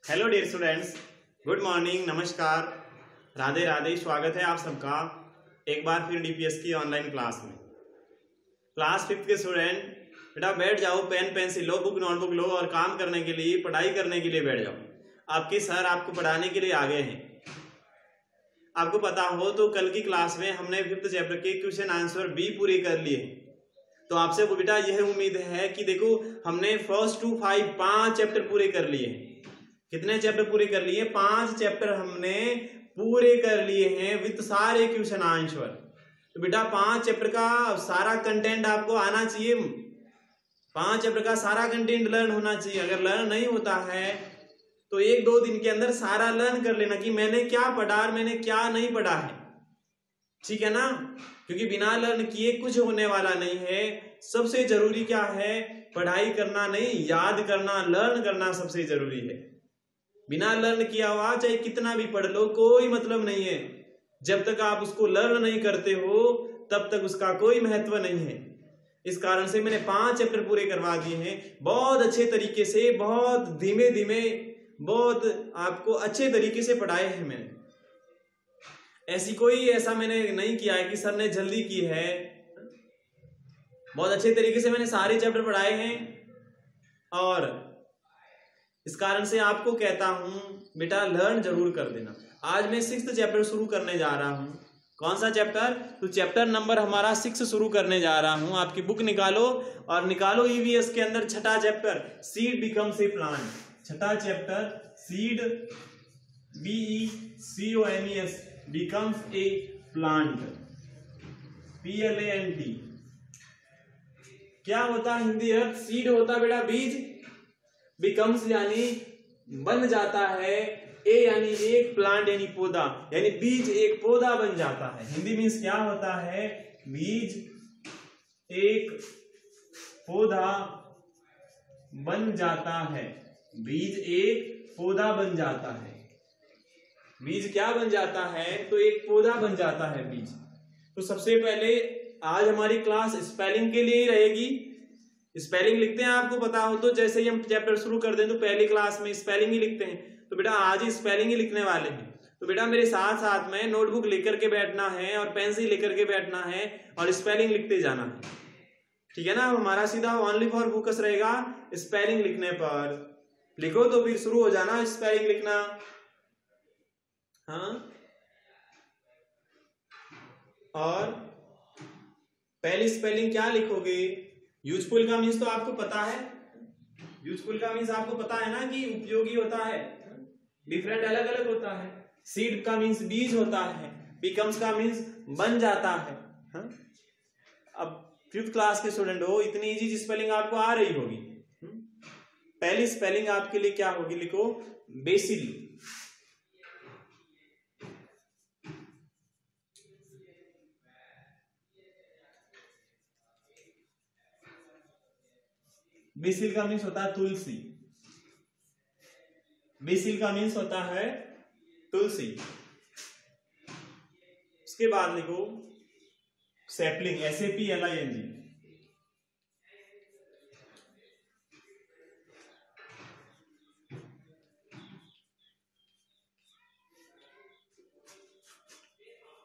Hello dear students, good morning, नमस्कार, राधे राधे। स्वागत है आप सबका एक बार फिर डीपीएस की ऑनलाइन क्लास में। क्लास 5 के स्टूडेंट बेटा बैठ जाओ, पेन पेंसिल लो, बुक नोटबुक लो और काम करने के लिए, पढ़ाई करने के लिए बैठ जाओ। आपके सर आपको पढ़ाने के लिए आ गए हैं। आपको पता हो तो कल की क्लास में हमने 5th चैप्टर के क्वेश्चन आंसर भी पूरे कर लिए। तो आपसे बेटा यह उम्मीद है कि देखो हमने 1 to 5 5 चैप्टर पूरे कर लिए हैं। कितने चैप्टर पूरे कर लिए? 5 चैप्टर हमने पूरे कर लिए हैं विद सारे क्वेश्चन आंसर। तो बेटा 5 चैप्टर का सारा कंटेंट आपको आना चाहिए। 5 चैप्टर का सारा कंटेंट लर्न होना चाहिए। अगर लर्न नहीं होता है तो 1-2 दिन के अंदर सारा लर्न कर लेना कि मैंने क्या पढ़ा और मैंने क्या नहीं पढ़ा है। ठीक है ना? क्योंकि बिना लर्न किए कुछ होने वाला नहीं है। सबसे जरूरी क्या है? पढ़ाई करना नहीं, याद करना, लर्न करना सबसे जरूरी है। बिना लर्न किया हुआ चाहे कितना भी पढ़ लो कोई मतलब नहीं है। जब तक आप उसको लर्न नहीं करते हो तब तक उसका कोई महत्व नहीं है। इस कारण से मैंने 5 चैप्टर पूरे करवा दिए हैं बहुत अच्छे तरीके से, बहुत धीमे धीमे, बहुत आपको अच्छे तरीके से पढ़ाए हैं मैंने। ऐसा मैंने नहीं किया है कि सर ने जल्दी की है। बहुत अच्छे तरीके से मैंने सारे चैप्टर पढ़ाए हैं और इस कारण से आपको कहता हूं बेटा लर्न जरूर कर देना। आज मैं 6th चैप्टर शुरू करने जा रहा हूं। कौन सा चैप्टर? तो चैप्टर नंबर हमारा 6 शुरू करने जा रहा हूं। आपकी बुक निकालो और निकालो ईवीएस के अंदर छठा chapter seed becomes a plant. छठा chapter seed BECOMES becomes a plant, PLANT। क्या होता है हिंदी अर्थ? सीड होता बेटा बीज, बिकम्स यानी बन जाता है, ए यानी एक, प्लांट यानी पौधा, यानी बीज एक पौधा बन जाता है। हिंदी मीन्स क्या होता है? बीज एक पौधा बन जाता है। बीज एक पौधा बन जाता है। बीज क्या बन जाता है? तो एक पौधा बन जाता है बीज। तो सबसे पहले आज हमारी क्लास स्पेलिंग के लिए ही रहेगी। स्पेलिंग लिखते हैं, आपको पता हो तो जैसे ही हम चैप्टर शुरू कर दें तो पहली क्लास में स्पेलिंग ही लिखते हैं। तो बेटा आज ही स्पेलिंग ही लिखने वाले हैं। तो बेटा मेरे साथ साथ में नोटबुक लेकर के बैठना है और पेंसिल लेकर के बैठना है और स्पेलिंग लिखते जाना है। ठीक है ना? हमारा सीधा ओनली फॉर फोकस रहेगा स्पेलिंग लिखने पर। लिखो तो फिर शुरू हो जाना स्पेलिंग लिखना। हाँ, और पहली स्पेलिंग क्या लिखोगे? यूजफुल का मीन्स तो आपको पता है। यूजफुल का मीन्स आपको पता है ना कि उपयोगी होता है। डिफरेंट अलग अलग होता है। सीड का मीन्स बीज होता है। बिकम्स का मीन्स बन जाता है। हाँ? अब 5th क्लास के स्टूडेंट हो, इतनी इजी स्पेलिंग आपको आ रही होगी। पहली स्पेलिंग आपके लिए क्या होगी? लिखो बेसिल। बेसिल का मीन्स होता है तुलसी। बेसिल का मीन्स होता है तुलसी। उसके बाद लिखो सैपलिंग, SAPLING।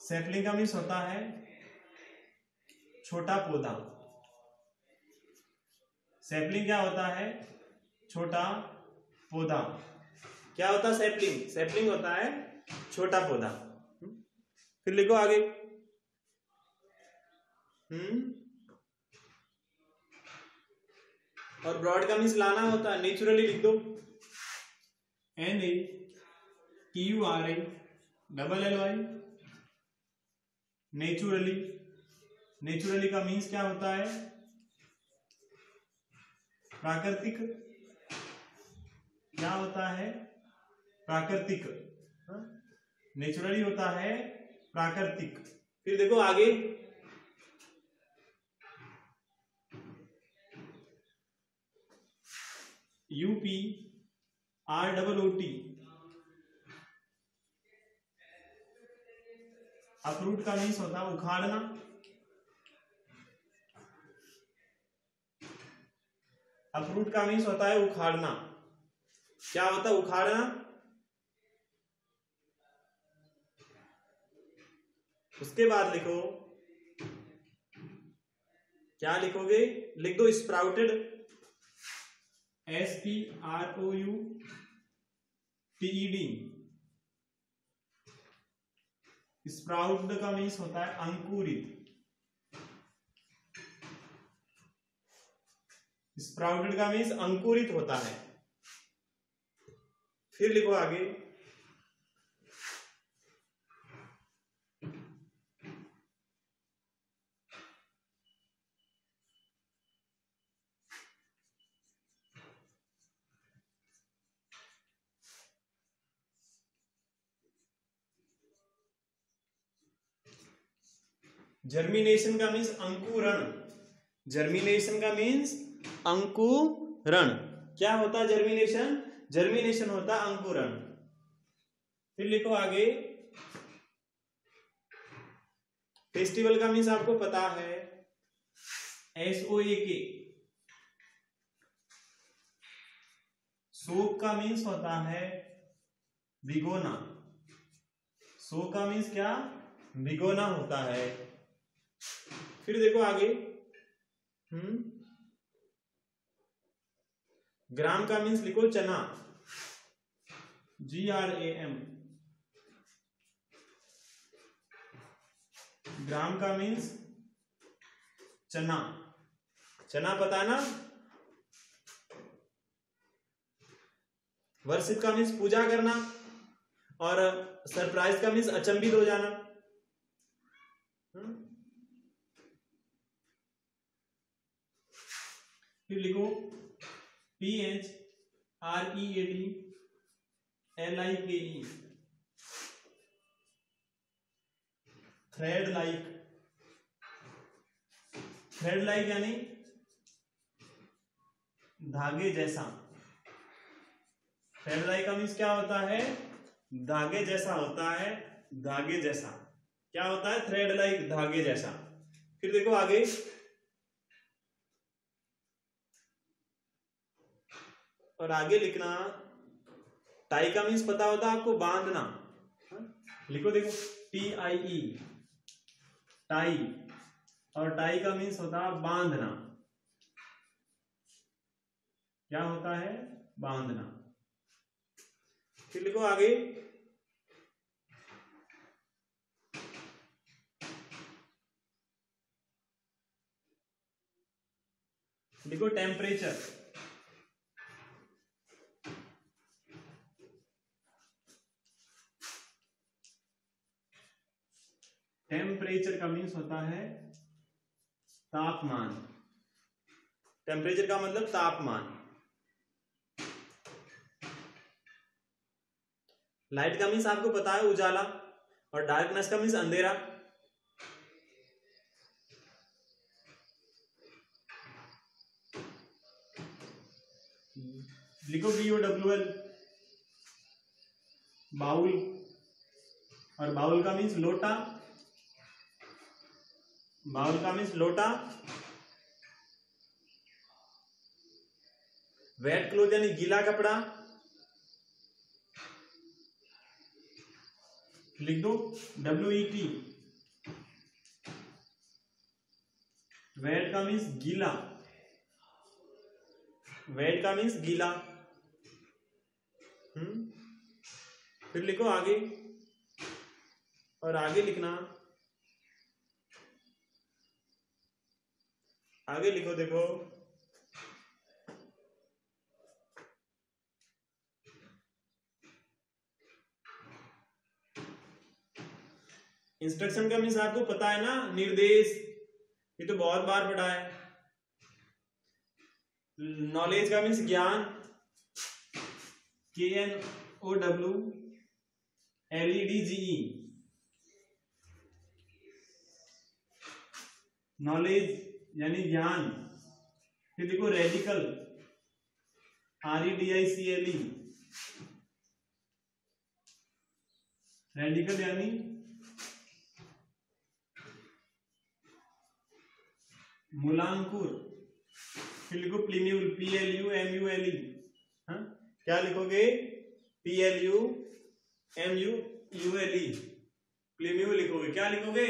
सैपलिंग का मीन्स होता है छोटा पौधा। सैपलिंग क्या होता है? छोटा पौधा। क्या होता है सैपलिंग? सैपलिंग होता है छोटा पौधा। फिर लिखो आगे। और ब्रॉड का मीन्स लाना होता है। नेचुरली लिख दो, NATURALLY। नेचुरली। नेचुरली का मीन्स क्या होता है? प्राकृतिक। क्या होता है? प्राकृतिक। नेचुरली होता है प्राकृतिक। फिर देखो आगे, UPROOT। अप्रूट का मीन्स होता है उखाड़ना। अप्रूट का मीन्स होता है उखाड़ना। क्या होता है उखाड़ना? उसके बाद लिखो, क्या लिखोगे? लिख दो स्प्राउटेड, SPROUTED। स्प्राउट का मीन्स होता है अंकुरित, स्प्राउटेड का मीन्स अंकुरित होता है। फिर लिखो आगे, जर्मिनेशन का मीन्स अंकुरण, जर्मिनेशन का मीन्स अंकुरण। क्या होता है जर्मिनेशन? जर्मिनेशन होता है अंकुरण। फिर लिखो आगे, फेस्टिवल का मीन्स आपको पता है, SOAK। सोक का मीन्स होता है भिगोना, सोक का मीन्स क्या? भिगोना होता है। फिर देखो आगे, ग्राम का मीन्स लिखो चना, GRAM। ग्राम का मीन्स चना, चना पता है ना? वर्षित का मीन्स पूजा करना, और सरप्राइज का मीन्स अचंभित हो जाना। फिर लिखो PHREADLIKE, thread like. Thread like यानी धागे जैसा। थ्रेड लाइक का मीन्स क्या होता है? धागे जैसा होता है, धागे जैसा। क्या होता है? थ्रेड लाइक, धागे जैसा। फिर देखो आगे, और आगे लिखना, टाई का मीन्स पता होता है आपको, बांधना। लिखो देखो, TIE, टाई, और टाई का मीन्स होता है बांधना। क्या होता है? बांधना। फिर लिखो आगे, लिखो टेम्परेचर। टेम्परेचर का मीन्स होता है तापमान। टेम्परेचर का मतलब तापमान। लाइट का मीन्स आपको पता है उजाला, और डार्कनेस का मीन्स अंधेरा। लिखो BOWL, बाउल, और बाउल का मीन्स लोटा, बाउल का मीन्स लोटा। वेट क्लोथ यानी गीला कपड़ा, लिख दो WET। वेट का मीन्स गीला, वेट का मीन्स गीला। फिर लिखो आगे, और आगे लिखना, आगे लिखो, देखो इंस्ट्रक्शन का मीन्स आपको पता है ना, निर्देश, ये तो बहुत बार पढ़ा है। नॉलेज का मीन्स ज्ञान, KNOWLEDGE, नॉलेज यानी ज्ञान। फिर देखो रेडिकल, REDICLE, रेडिकल यानी मूलांकुर। फिर लिखो प्लीम्यूल, PLUMULE, क्या लिखोगे? PLUMULE, प्लूम्यूल लिखोगे। क्या लिखोगे?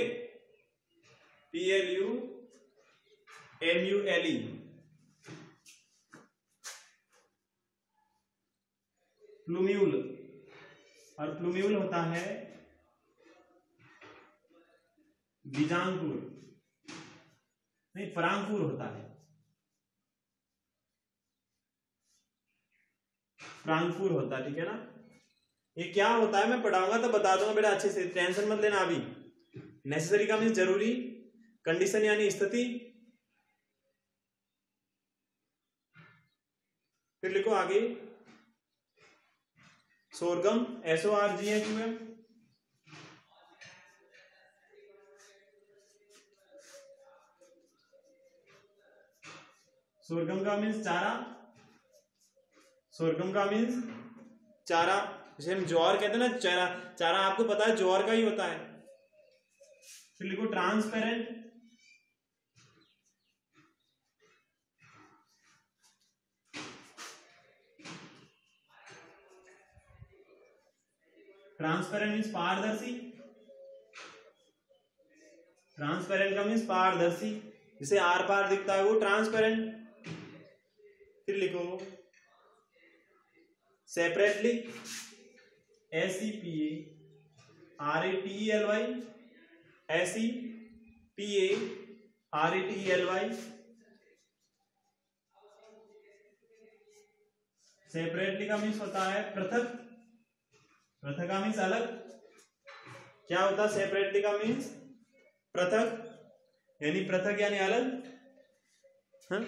PLUMULE, plumule. और प्लूम्यूल होता है बीजांकुर, नहीं परांकुर होता है, परांकुर होता है, ठीक है ना। ये क्या होता है मैं पढ़ाऊंगा तो बता दूंगा बेटा, अच्छे से टेंशन मत लेना अभी। नेसेसरी का मीन्स जरूरी, कंडीशन यानी स्थिति। फिर लिखो आगे सोरगम, SORGHUM, सोरगम का मीन्स चारा, सोरगम का मीन्स चारा। जैसे हम ज्वार कहते हैं ना, चारा, चारा आपको पता है ज्वार का ही होता है। फिर लिखो ट्रांसपेरेंट, ट्रांसपेरेंट मीन्स पारदर्शी, ट्रांसपेरेंट का मीन्स पारदर्शी, जिसे आर पार दिखता है वो ट्रांसपेरेंट। फिर लिखो सेपरेटली, SEPARATELY, SEPARATELY, सेपरेटली का मीन्स होता है पृथक, पृथक का मीन्स अलग। क्या होता है सेपरेटली का मीन्स? पृथक, यानी पृथक यानी अलग। हाँ?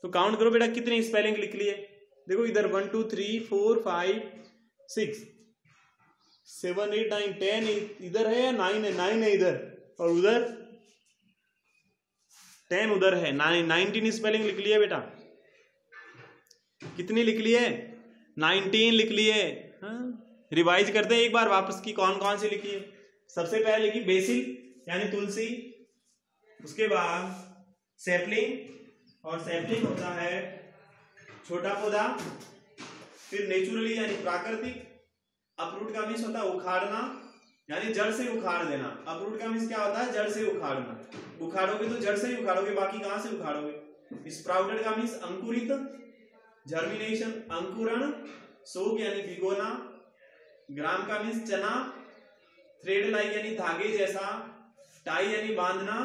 तो काउंट करो बेटा कितनी स्पेलिंग लिख लिए। देखो इधर 1 2 3 4 5 6 7 8 9 10 इधर है या 9 है? 9 है इधर, और उधर 10 उधर है। 19 स्पेलिंग लिख लिए बेटा। कितनी लिख लिए? 19 लिख लिए। हाँ? रिवाइज करते हैं एक बार वापस की कौन कौन सी लिखी है। सबसे पहले लिखी बेसिल यानी तुलसी, उसके बाद सैपलिंग, और सैपलिंग होता है छोटा पौधा। फिर नेचुरली यानी प्राकृतिक। अपरूट का मीन्स होता है उखाड़ना, यानी जड़ से उखाड़ देना। अपरूट का मीन्स क्या होता है? जड़ से उखाड़ना। उखाड़ोगे तो जड़ से ही उखाड़ोगे, बाकी कहां से उखाड़ोगे? स्प्राउटेड का मीन्स अंकुरित, जर्मिनेशन अंकुरण, सोक यानी भिगोना, ग्राम का मीन्स चना, थ्रेड लाइक यानी धागे जैसा, टाई यानी बांधना,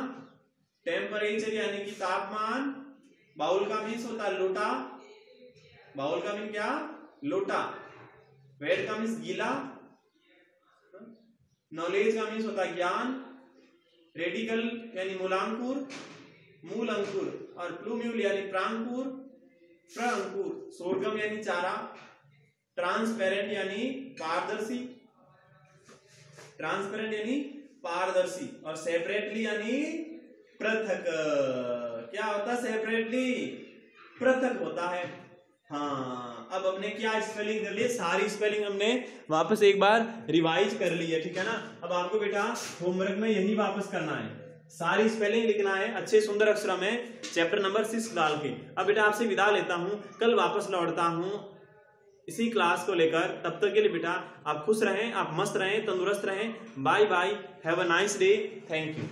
टेम्परेचर यानी कि तापमान, बाउल का मीन्स होता है लोटा, बाउल का मीन क्या? लोटा, वेट का मीन्स गीला, नॉलेज का मीन्स होता है ज्ञान, रेडिकल यानी मूलांकुर, मूल अंकुर, और प्लूम्यूल यानी प्रांकुर, प्रअंकुर, सोरगम यानी चारा, ट्रांसपेरेंट यानी पारदर्शी, ट्रांसपेरेंट यानी पारदर्शी, और सेपरेटली यानी पृथक। क्या होता है सेपरेटली? पृथक होता है। हाँ, अब हमने क्या स्पेलिंग कर ली? सारी स्पेलिंग हमने वापस एक बार रिवाइज कर ली है, ठीक है ना। अब आपको बेटा होमवर्क में यही वापस करना है, सारी स्पेलिंग लिखना है अच्छे सुंदर अक्षर में, चैप्टर नंबर 6 डाल के। अब बेटा आपसे विदा लेता हूं, कल वापस लौटता हूं इसी क्लास को लेकर। तब तक के लिए बेटा आप खुश रहें, आप मस्त रहें, तंदुरुस्त रहें। Bye bye, have a nice day, thank you.